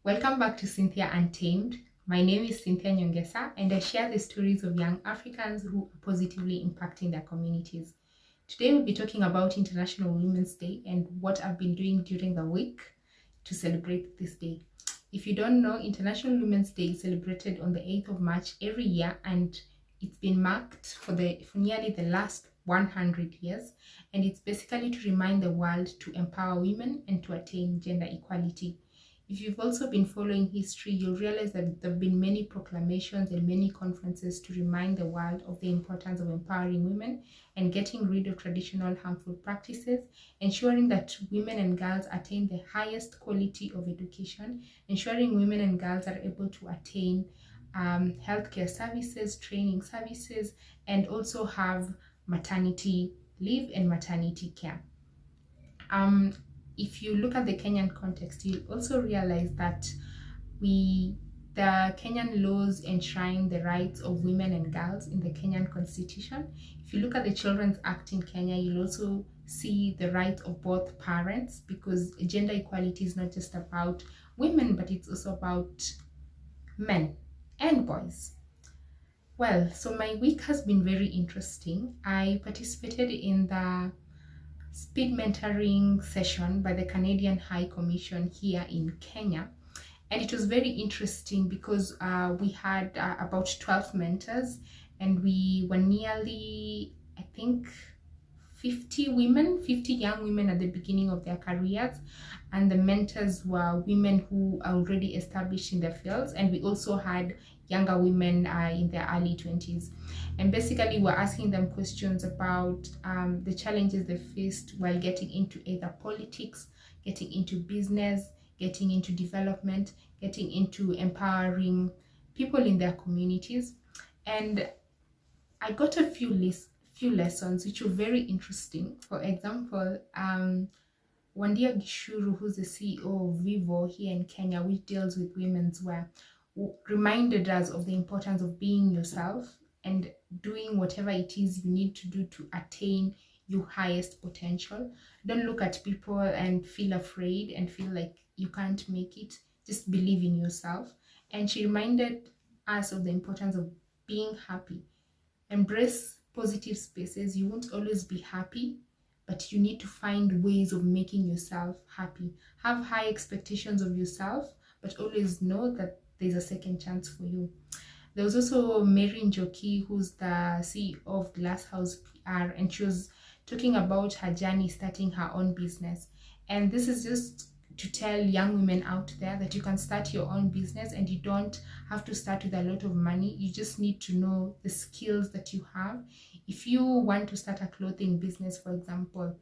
Welcome back to Cynthia Untamed. My name is Cynthia Nyongesa, and I share the stories of young Africans who are positively impacting their communities. Today we'll be talking about International Women's Day and what I've been doing during the week to celebrate this day. If you don't know, International Women's Day is celebrated on the 8th of March every year, and it's been marked for nearly the last 100 years, and it's basically to remind the world to empower women and to attain gender equality. If you've also been following history, you'll realize that there have been many proclamations and many conferences to remind the world of the importance of empowering women and getting rid of traditional harmful practices, ensuring that women and girls attain the highest quality of education, ensuring women and girls are able to attain healthcare services, training services, and also have maternity leave and maternity care. If you look at the Kenyan context, you'll also realize that the Kenyan laws enshrine the rights of women and girls in the Kenyan constitution. If you look at the Children's Act in Kenya, you'll also see the rights of both parents, because gender equality is not just about women, but it's also about men and boys. Well, so my week has been very interesting. I participated in the speed mentoring session by the Canadian High Commission here in Kenya, and it was very interesting because we had about 12 mentors, and we were nearly, I think, 50 young women at the beginning of their careers, and the mentors were women who are already established in their fields, and we also had younger women in their early 20s. And basically we're asking them questions about the challenges they faced while getting into either politics, getting into business, getting into development, getting into empowering people in their communities. And I got a few lessons which were very interesting. For example, Wandia Gishuru, who's the CEO of Vivo here in Kenya, which deals with women's wear, reminded us of the importance of being yourself and doing whatever it is you need to do to attain your highest potential. Don't look at people and feel afraid and feel like you can't make it. Just believe in yourself. And she reminded us of the importance of being happy. Embrace positive spaces. You won't always be happy, but you need to find ways of making yourself happy. Have high expectations of yourself, but always know that there's a second chance for you. There was also Mary Njoki, who's the CEO of Glasshouse PR, and she was talking about her journey starting her own business. And this is just to tell young women out there that you can start your own business and you don't have to start with a lot of money. You just need to know the skills that you have. If you want to start a clothing business, for example,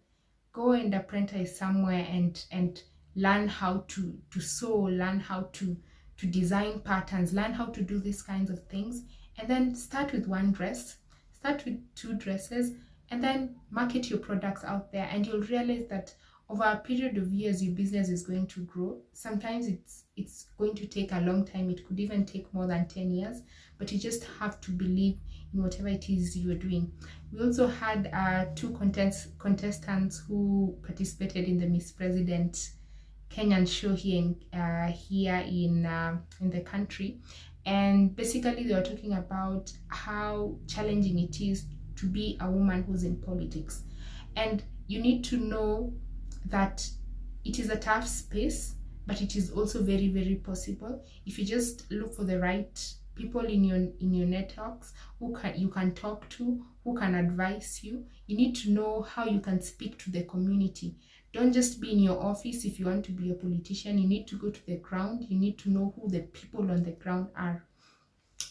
go and apprentice somewhere and learn how to sew, learn how to design patterns, learn how to do these kinds of things, and then start with one dress, start with 2 dresses, and then market your products out there, and you'll realize that over a period of years your business is going to grow. Sometimes it's going to take a long time. It could even take more than 10 years, but you just have to believe in whatever it is you are doing. We also had 2 contestants who participated in the Miss President Kenyan show here in the country, and basically they were talking about how challenging it is to be a woman who's in politics. And you need to know that it is a tough space, but it is also very, very possible if you just look for the right people in your networks who you can talk to, who can advise you. You need to know how you can speak to the community. Don't just be in your office. If you want to be a politician, you need to go to the ground. You need to know who the people on the ground are.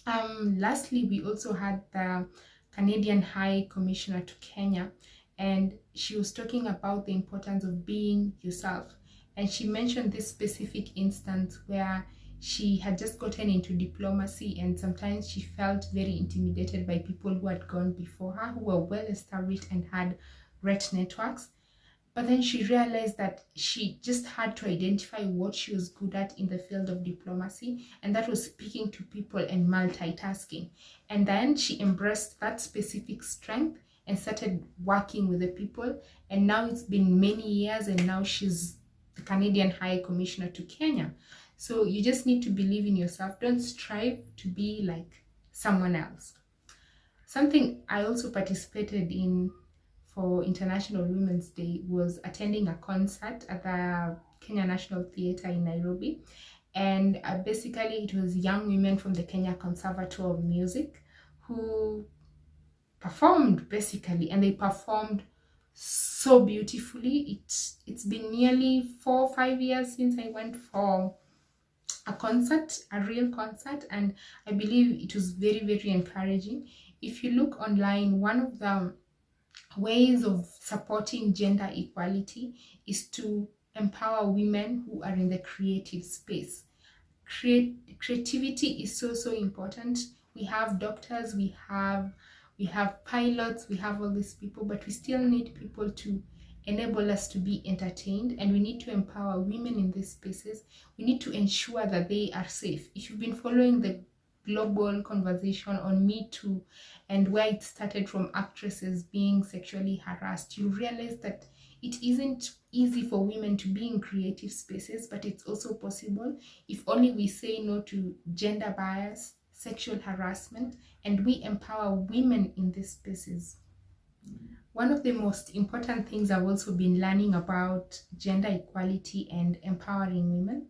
Lastly, we also had the Canadian High Commissioner to Kenya, and she was talking about the importance of being yourself. And she mentioned this specific instance where she had just gotten into diplomacy, and sometimes she felt very intimidated by people who had gone before her, who were well established and had great networks. But then she realized that she just had to identify what she was good at in the field of diplomacy, and that was speaking to people and multitasking. And then she embraced that specific strength and started working with the people. And now it's been many years, and now she's the Canadian High Commissioner to Kenya. So you just need to believe in yourself. Don't strive to be like someone else. Something I also participated in for International Women's Day was attending a concert at the Kenya National Theatre in Nairobi. And basically it was young women from the Kenya Conservatoire of Music who performed basically, and they performed so beautifully. It's been nearly 4 or 5 years since I went for a concert, a real concert, and I believe it was very, very encouraging. If you look online, one of the ways of supporting gender equality is to empower women who are in the creative space. Creativity is so important. We have doctors, we have pilots, we have all these people, but we still need people to enable us to be entertained, and we need to empower women in these spaces. We need to ensure that they are safe. If you've been following the global conversation on Me Too and where it started from actresses being sexually harassed, you realize that it isn't easy for women to be in creative spaces, but it's also possible if only we say no to gender bias, sexual harassment, and we empower women in these spaces. One of the most important things I've also been learning about gender equality and empowering women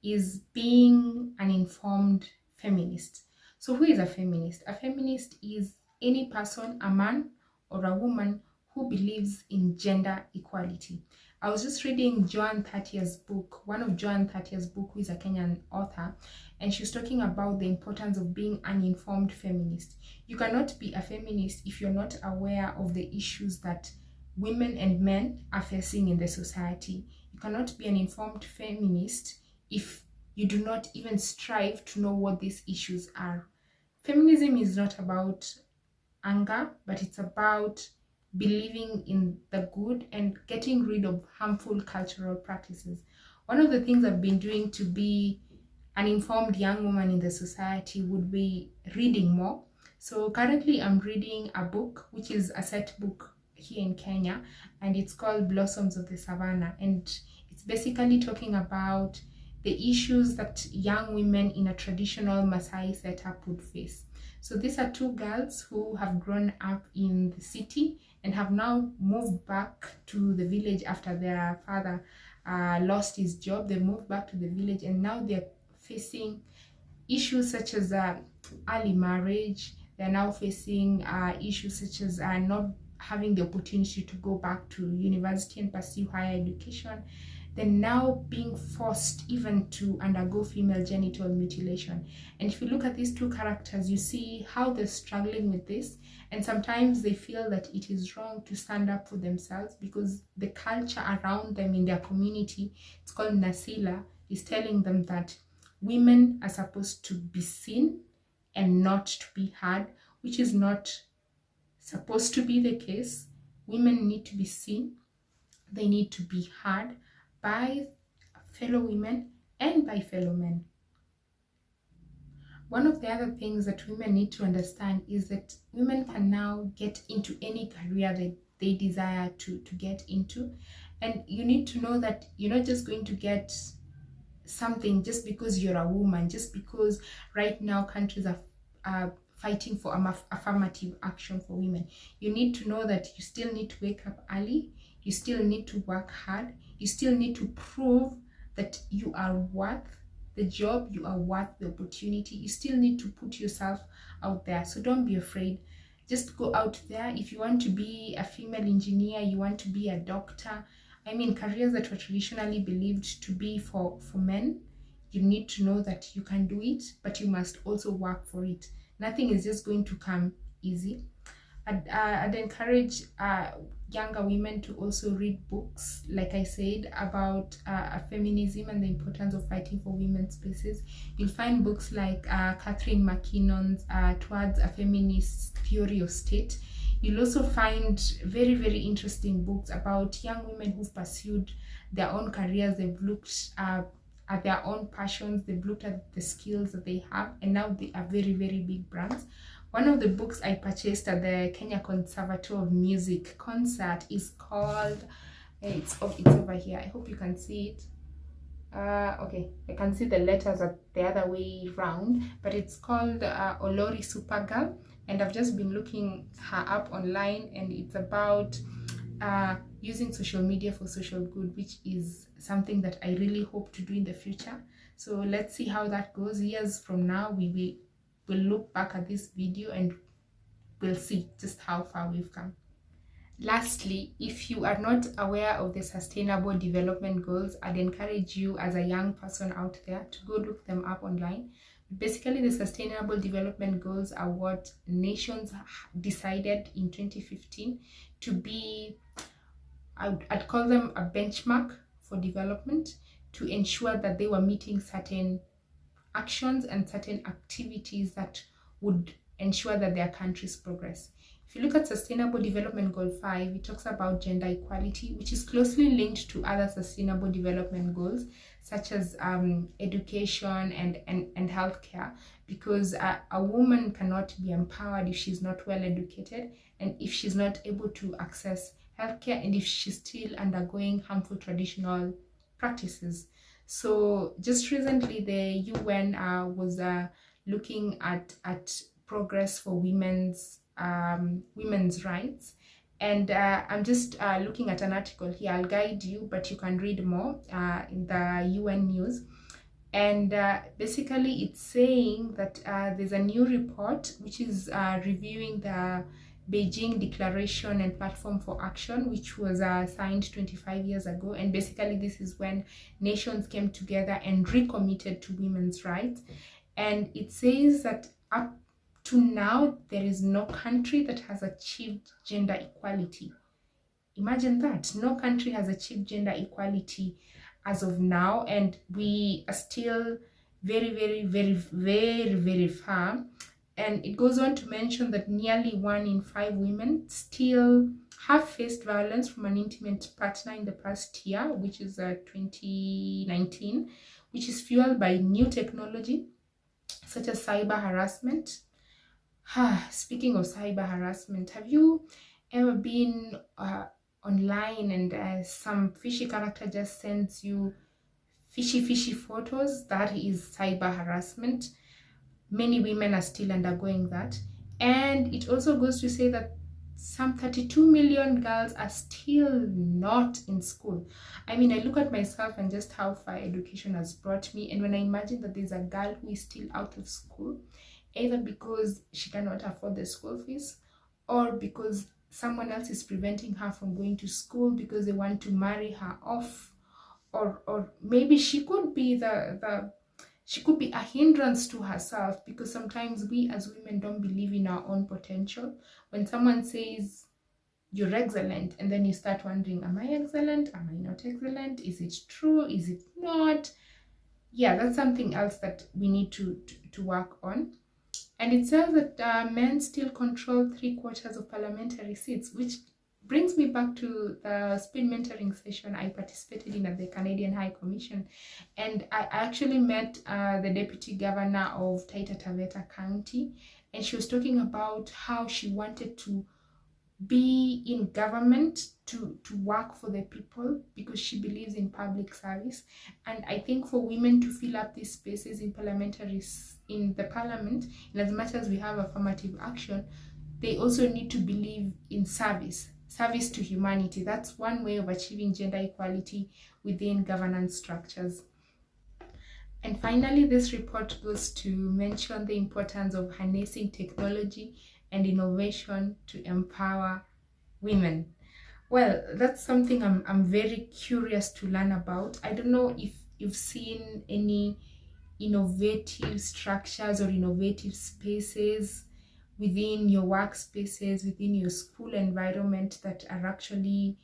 is being an informed feminist. So who is a feminist? A feminist is any person, a man or a woman, who believes in gender equality. I was just reading Joan Thatier's book, one of Joan Thatier's book, who is a Kenyan author, and she's talking about the importance of being an informed feminist. You cannot be a feminist if you're not aware of the issues that women and men are facing in the society. You cannot be an informed feminist if you do not even strive to know what these issues are. Feminism is not about anger, but it's about believing in the good and getting rid of harmful cultural practices. One of the things I've been doing to be an informed young woman in the society would be reading more. So currently I'm reading a book, which is a set book here in Kenya, and it's called Blossoms of the Savannah, and it's basically talking about the issues that young women in a traditional Maasai setup would face. So these are two girls who have grown up in the city and have now moved back to the village after their father lost his job. They moved back to the village, and now they're facing issues such as early marriage. They're now facing issues such as not having the opportunity to go back to university and pursue higher education. They're now being forced even to undergo female genital mutilation. And if you look at these two characters, you see how they're struggling with this. And sometimes they feel that it is wrong to stand up for themselves because the culture around them in their community, it's called Nasila, is telling them that women are supposed to be seen and not to be heard, which is not supposed to be the case. Women need to be seen, they need to be heard by fellow women and by fellow men. One of the other things that women need to understand is that women can now get into any career that they desire to get into. And you need to know that you're not just going to get something just because you're a woman, just because right now countries are fighting for affirmative action for women. You need to know that you still need to wake up early, you still need to work hard, you still need to prove that you are worth the job, you are worth the opportunity. You still need to put yourself out there. So don't be afraid. Just go out there. If you want to be a female engineer, you want to be a doctor, I mean, careers that were traditionally believed to be for men, you need to know that you can do it, but you must also work for it. Nothing is just going to come easy. I'd encourage younger women to also read books, like I said, about feminism and the importance of fighting for women's spaces. You'll find books like Catherine McKinnon's Towards a Feminist Theory of State. You'll also find very, very interesting books about young women who've pursued their own careers. They've looked at their own passions, they've looked at the skills that they have, and now they are very, very big brands. One of the books I purchased at the Kenya Conservatory of Music concert is called, it's over here. I hope you can see it. Okay, I can see the letters are the other way round, but it's called Olori Supergirl, and I've just been looking her up online, and it's about using social media for social good, which is something that I really hope to do in the future. So let's see how that goes. Years from now, we will look back at this video and we'll see just how far we've come. Lastly, if you are not aware of the Sustainable Development Goals, I'd encourage you as a young person out there to go look them up online. Basically, the Sustainable Development Goals are what nations decided in 2015 to be, I'd call them a benchmark for development, to ensure that they were meeting certain actions and certain activities that would ensure that their countries progress. If you look at Sustainable Development Goal 5, it talks about gender equality, which is closely linked to other Sustainable Development Goals, such as education and healthcare, because a woman cannot be empowered if she's not well educated, and if she's not able to access healthcare, and if she's still undergoing harmful traditional practices. So just recently, the UN was looking at progress for women's rights, and I'm just looking at an article here. I'll guide you, but you can read more in the UN news. And basically it's saying that there's a new report which is reviewing the Beijing Declaration and Platform for Action, which was signed 25 years ago. And basically this is when nations came together and recommitted to women's rights. And it says that up to now, there is no country that has achieved gender equality. Imagine that. No country has achieved gender equality as of now, and we are still very, very, very, very, very far. And it goes on to mention that nearly 1 in 5 women still have faced violence from an intimate partner in the past year, which is 2019, which is fueled by new technology such as cyber harassment. Speaking of cyber harassment, have you ever been online and some fishy character just sends you fishy photos? That is cyber harassment. Many women are still undergoing that. And it also goes to say that some 32 million girls are still not in school. I mean, I look at myself and just how far education has brought me, and when I imagine that there's a girl who is still out of school, either because she cannot afford the school fees, or because someone else is preventing her from going to school because they want to marry her off, or maybe she could be she could be a hindrance to herself, because sometimes we as women don't believe in our own potential. When someone says you're excellent, and then you start wondering, am I excellent? Am I not excellent? Is it true? Is it not? Yeah, that's something else that we need to work on. And it says that men still control 3/4 of parliamentary seats, which brings me back to the speed mentoring session I participated in at the Canadian High Commission. And I actually met the deputy governor of Taita Taveta County, and she was talking about how she wanted to be in government to work for the people, because she believes in public service. And I think for women to fill up these spaces in the parliament, in as much as we have affirmative action, they also need to believe in service to humanity. That's one way of achieving gender equality within governance structures. And finally, this report goes to mention the importance of harnessing technology and innovation to empower women. Well, that's something I'm very curious to learn about. I don't know if you've seen any innovative structures or innovative spaces within your workspaces, within your school environment, that are actually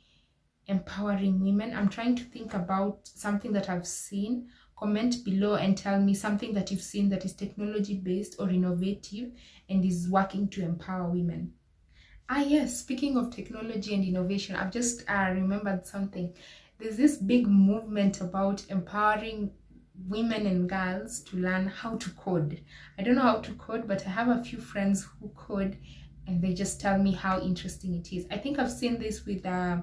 empowering women. I'm trying to think about something that I've seen. Comment below and tell me something that you've seen that is technology based or innovative and is working to empower women. Yes, speaking of technology and innovation, I've just remembered something. There's this big movement about empowering women and girls to learn how to code. I don't know how to code, but I have a few friends who code, and they just tell me how interesting it is. I think I've seen this with the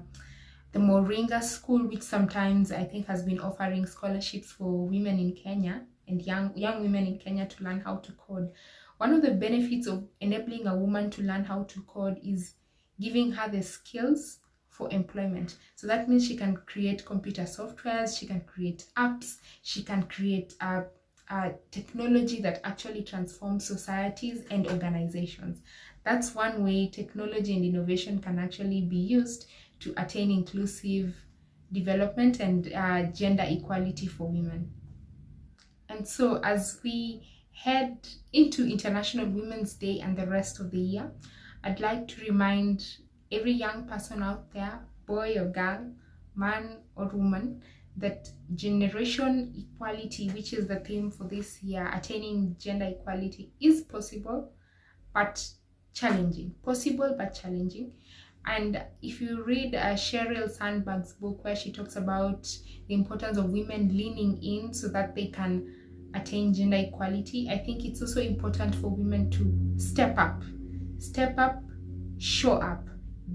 Moringa School, which sometimes I think has been offering scholarships for women in Kenya and young women in Kenya to learn how to code. One of the benefits of enabling a woman to learn how to code is giving her the skills for employment. So that means she can create computer softwares, she can create apps, she can create technology that actually transforms societies and organizations. That's one way technology and innovation can actually be used to attain inclusive development and gender equality for women. And so as we head into International Women's Day and the rest of the year, I'd like to remind every young person out there, boy or girl, man or woman, that generation equality, which is the theme for this year, attaining gender equality, is possible but challenging. Possible but challenging. And if you read Sheryl Sandberg's book, where she talks about the importance of women leaning in so that they can attain gender equality, I think it's also important for women to step up, show up,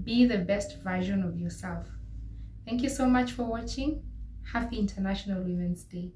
be the best version of yourself. Thank you so much for watching. Happy International Women's Day.